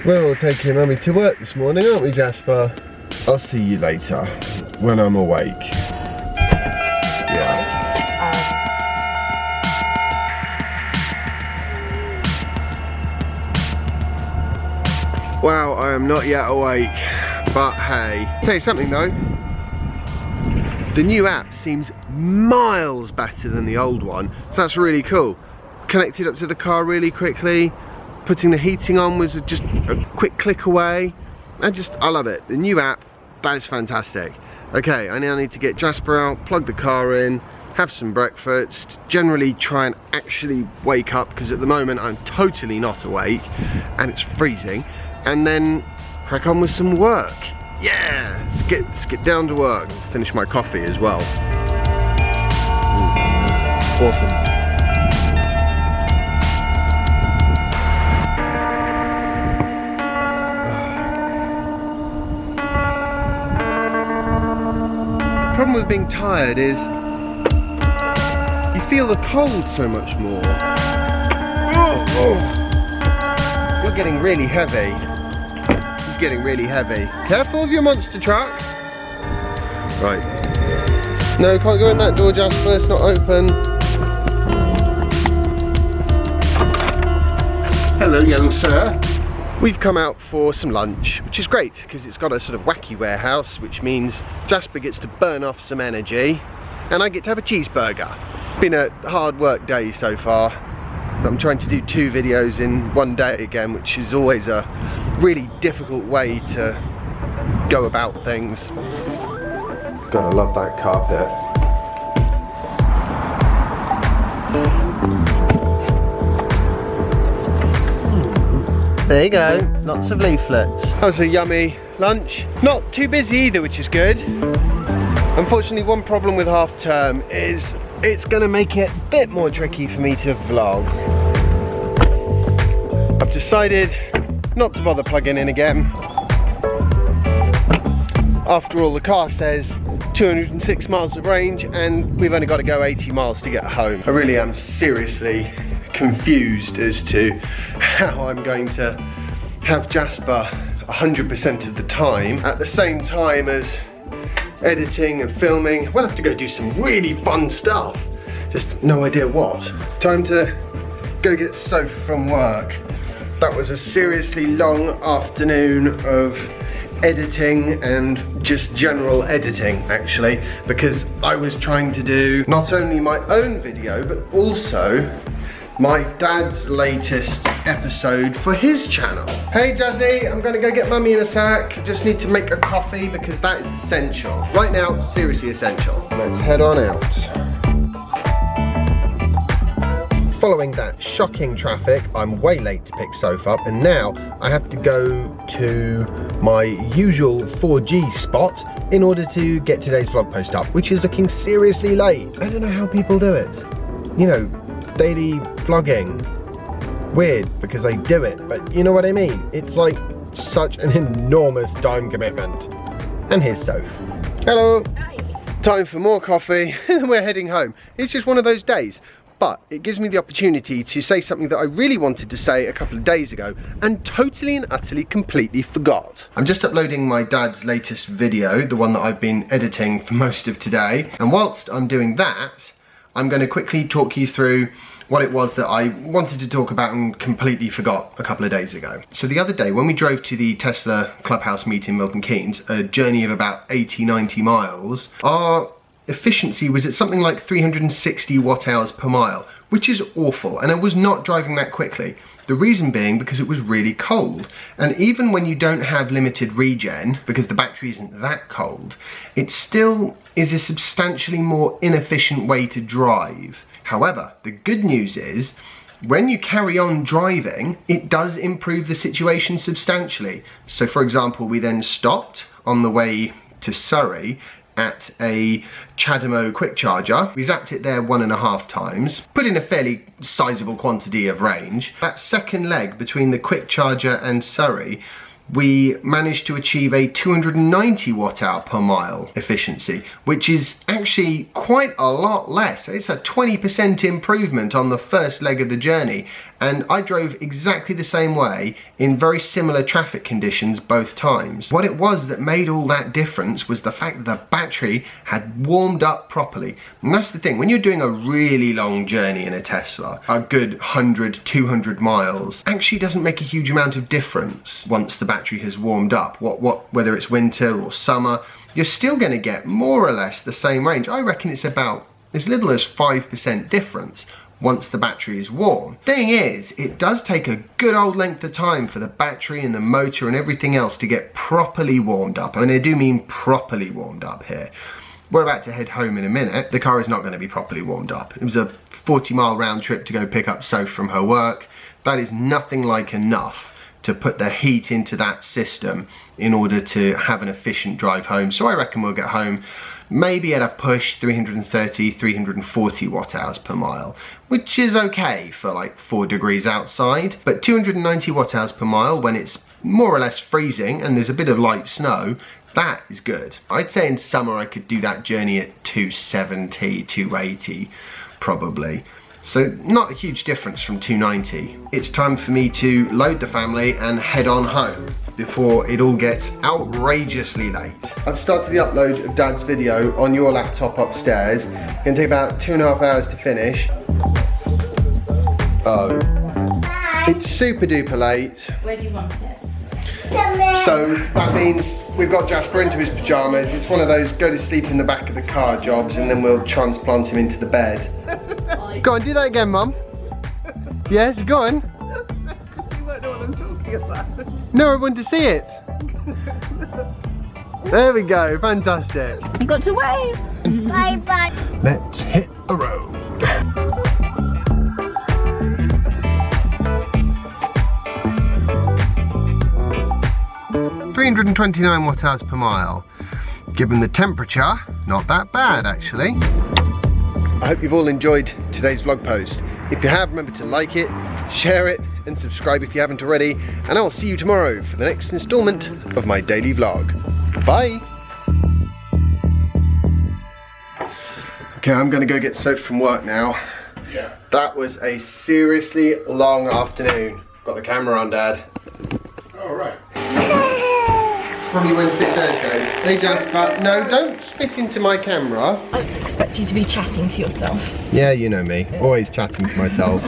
We're all taking Mummy to work this morning, aren't we, Jasper? I'll see you later, when I'm awake. Yeah. Wow, I am not yet awake, but hey. Tell you something though, the new app seems miles better than the old one, so that's really cool. Connected up to the car really quickly. Putting the heating on was just a quick click away. I love it. The new app, that is fantastic. Okay, I now need to get Jasper out, plug the car in, have some breakfast, generally try and actually wake up, because at the moment I'm totally not awake and it's freezing, and then crack on with some work. Yeah, let's get down to work. Finish my coffee as well. Awesome. The problem with being tired is you feel the cold so much more. You're getting really heavy. It's getting really heavy. Careful of your monster truck. Right. No, can't go in that door, Jasper. It's not open. Hello, young sir. We've come out for some lunch, which is great because it's got a sort of wacky warehouse, which means Jasper gets to burn off some energy and I get to have a cheeseburger. It's been a hard work day so far. I'm trying to do 2 videos in one day again, which is always a really difficult way to go about things. Gotta love that carpet. There you go, lots of leaflets. That was a yummy lunch. Not too busy either, which is good. Unfortunately, one problem with half term is it's gonna make it a bit more tricky for me to vlog. I've decided not to bother plugging in again. After all, the car says 206 miles of range and we've only got to go 80 miles to get home. I really am seriously confused as to how I'm going to have Jasper 100% of the time at the same time as editing and filming. We'll have to go do some really fun stuff, just no idea what. Time to go get Soph from work. That was a seriously long afternoon of editing and just general editing, actually, because I was trying to do not only my own video but also my dad's latest episode for his channel. Hey Jazzy, I'm gonna go get Mummy in a sec. Just need to make a coffee because that is essential. Right now, seriously essential. Let's head on out. Following that shocking traffic, I'm way late to pick Soph up, and now I have to go to my usual 4G spot in order to get today's vlog post up, which is looking seriously late. I don't know how people do it. You know, daily vlogging. Weird, because they do it, but you know what I mean? It's like such an enormous time commitment. And here's Soph. Hello. Hi. Time for more coffee, and we're heading home. It's just one of those days. But it gives me the opportunity to say something that I really wanted to say a couple of days ago and totally and utterly completely forgot. I'm just uploading my dad's latest video, the one that I've been editing for most of today. And whilst I'm doing that, I'm going to quickly talk you through what it was that I wanted to talk about and completely forgot a couple of days ago. So the other day when we drove to the Tesla Clubhouse meet in Milton Keynes, a journey of about 80-90 miles, our efficiency was at something like 360 watt-hours per mile, which is awful, and I was not driving that quickly. The reason being because it was really cold, and even when you don't have limited regen, because the battery isn't that cold, it still is a substantially more inefficient way to drive. However, the good news is, when you carry on driving, it does improve the situation substantially. So for example, we then stopped on the way to Surrey at a Chademo quick charger. We zapped it there 1.5 times, put in a fairly sizable quantity of range. That second leg between the quick charger and Surrey, we managed to achieve a 290 watt-hour per mile efficiency, which is actually quite a lot less. It's a 20% improvement on the first leg of the journey, and I drove exactly the same way in very similar traffic conditions both times. What it was that made all that difference was the fact that the battery had warmed up properly. And that's the thing, when you're doing a really long journey in a Tesla, a good 100, 200 miles, actually doesn't make a huge amount of difference once the battery has warmed up. Whether it's winter or summer, you're still going to get more or less the same range. I reckon it's about as little as 5% difference once the battery is warm. Thing is, it does take a good old length of time for the battery and the motor and everything else to get properly warmed up. I mean, I do mean properly warmed up here. We're about to head home in a minute. The car is not going to be properly warmed up. It was a 40-mile round trip to go pick up Soph from her work. That is nothing like enough to put the heat into that system in order to have an efficient drive home. So I reckon we'll get home maybe at a push 330, 340 watt hours per mile, which is okay for like 4 degrees outside, but 290 watt hours per mile when it's more or less freezing and there's a bit of light snow, that is good. I'd say in summer I could do that journey at 270, 280 probably. So not a huge difference from 290. It's time for me to load the family and head on home before it all gets outrageously late. I've started the upload of Dad's video on your laptop upstairs. It's gonna take about 2.5 hours to finish. Oh, it's super duper late. Where do you want it? So that means we've got Jasper into his pyjamas. It's one of those go to sleep in the back of the car jobs, and then we'll transplant him into the bed. Go on, do that again, Mum. Yes, go on. You won't know what I'm talking about. No, I want to see it. There we go, fantastic. You've got to wave. Bye bye. Let's hit the road. 329 watt hours per mile. Given the temperature, not that bad actually. I hope you've all enjoyed today's vlog post. If you have, remember to like it, share it, and subscribe if you haven't already. And I'll see you tomorrow for the next installment of my daily vlog. Bye! Okay, I'm gonna go get Soph from work now. Yeah. That was a seriously long afternoon. Got the camera on, Dad. Oh, right. Probably Wednesday, Thursday. Hey Jasper, no, don't spit into my camera. I expect you to be chatting to yourself. Yeah, you know me, always chatting to myself.